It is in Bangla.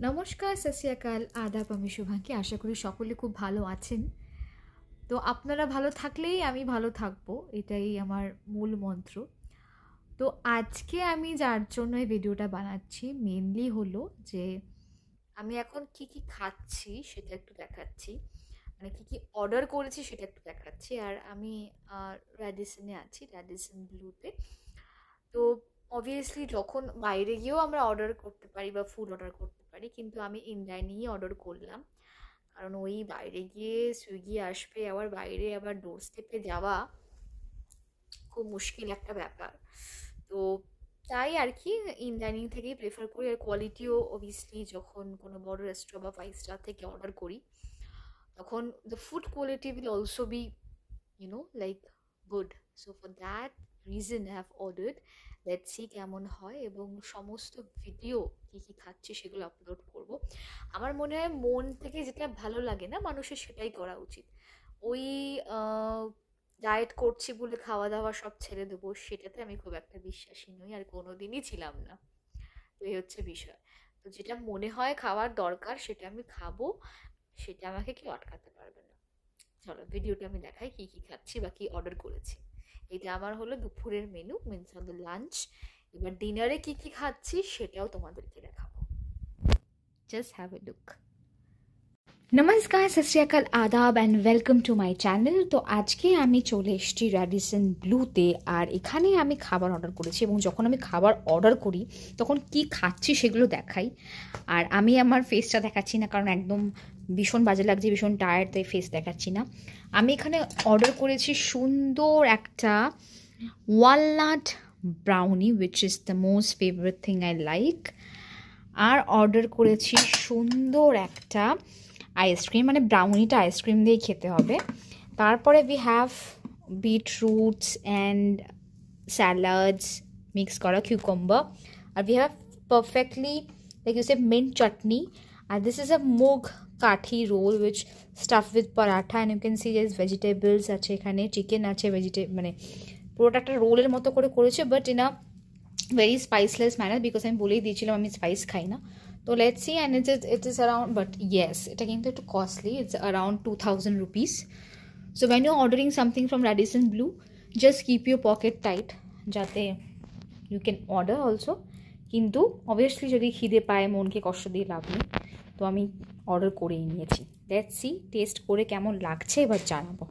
নমস্কার, সত শ্রী আকাল, আদাব। আমি শুভাঙ্কি। আশা করি সকলে খুব ভালো আছেন। তো আপনারা ভালো থাকলেই আমি ভালো থাকবো, এটাই আমার মূল মন্ত্র। তো আজকে আমি যার জন্য এই ভিডিওটা বানাচ্ছি মেনলি হলো যে আমি এখন কি কি খাচ্ছি সেটা একটু দেখাচ্ছি, মানে কি কি অর্ডার করেছি সেটা একটু দেখাচ্ছি। আর আমি র্যাডিসনে আছি, র্যাডিসন ব্লুতে। তো অবভিয়াসলি যখন বাইরে গিয়েও আমরা অর্ডার করতে পারি বা ফুড অর্ডার করতে পারি, কিন্তু আমি ইনলাইনেই অর্ডার করলাম। কারণ ওই বাইরে গিয়ে সুইগি আসবে, আবার বাইরে আবার ডোর স্টেপে যাওয়া খুব মুশকিল একটা ব্যাপার। তো তাই আর কি ইনলাইনিং থেকেই প্রেফার করি। আর কোয়ালিটিও অবভিয়াসলি যখন কোনো বড় রেস্টুরেন্ট বা 5 স্টার থেকে অর্ডার করি তখন the food quality will also be like good. So for that reason I have ordered. Let's see কেমন হয়, এবং সমস্ত ভিডিও কী কী খাচ্ছি সেগুলো আপলোড করব। আমার মনে হয় মন থেকে যেটা ভালো লাগে না মানুষের, সেটাই করা উচিত। ওই ডায়েট করছি বলে খাওয়া দাওয়া সব ছেড়ে দেবো, সেটাতে আমি খুব একটা বিশ্বাসী নই, আর কোনো দিনই ছিলাম না। তো এই হচ্ছে বিষয়। তো যেটা মনে হয় খাওয়ার দরকার সেটা আমি খাবো, সেটা আমাকে কেউ আটকাতে পারবে না। চলো ভিডিওটা আমি দেখাই কি কি খাচ্ছি বা কি অর্ডার করেছি। এটা আমার হলো দুপুরের menu, means on the lunch. এবার ডিনারে কি কি খাচ্ছি সেটাও তোমাদেরকে দেখাবো। Just have a look. নমস্কার, সত শ্রী আকাল, আদাব and welcome to my channel. তো আজকে আমি চলে এসেছি র্যাডিসন ব্লুতে, আর এখানে আমি খাবার অর্ডার করেছি। এবং যখন আমি খাবার অর্ডার করি তখন কি খাচ্ছি সেগুলো দেখাই। আর আমি আমার ফেসটা দেখাচ্ছি না, কারণ একদম ভীষণ বাজে লাগছে, ভীষণ টায়ার্ড, তাই ফেস দেখাচ্ছি না। আমি এখানে অর্ডার করেছি সুন্দর একটা walnut brownie, which is the most favourite thing I like. আর অর্ডার করেছি সুন্দর একটা আইসক্রিম, মানে ব্রাউনিটা আইসক্রিম দিয়েই খেতে হবে। তারপরে we have beetroots and salads mix করা, কিউকাম্বার। আর we have perfectly like you say mint chutney. আর this is a moong kathi roll which stuff with paratha, and you can see this vegetables আছে, এখানে চিকেন আছে, মানে পুরোটা একটা রোলের মতো করে করেছে, but in a very spiceless manner, because আমি বলেই দিয়েছিলাম আমি স্পাইস খাই না। তো let's see, and it is around, but yes এটা কিন্তু একটু costly, it's around 2000 rupees. So when you're ordering something from Radisson Blu, just keep your pocket tight, যাতে you can order also. কিন্তু অবভিয়াসলি যদি খিদে পায়, মনকে কষ্ট দিয়ে লাভ নেই, তো আমি অর্ডার করেই নিয়েছি। লেটস সি টেস্ট করে কেমন লাগছে, এবার জানাবো।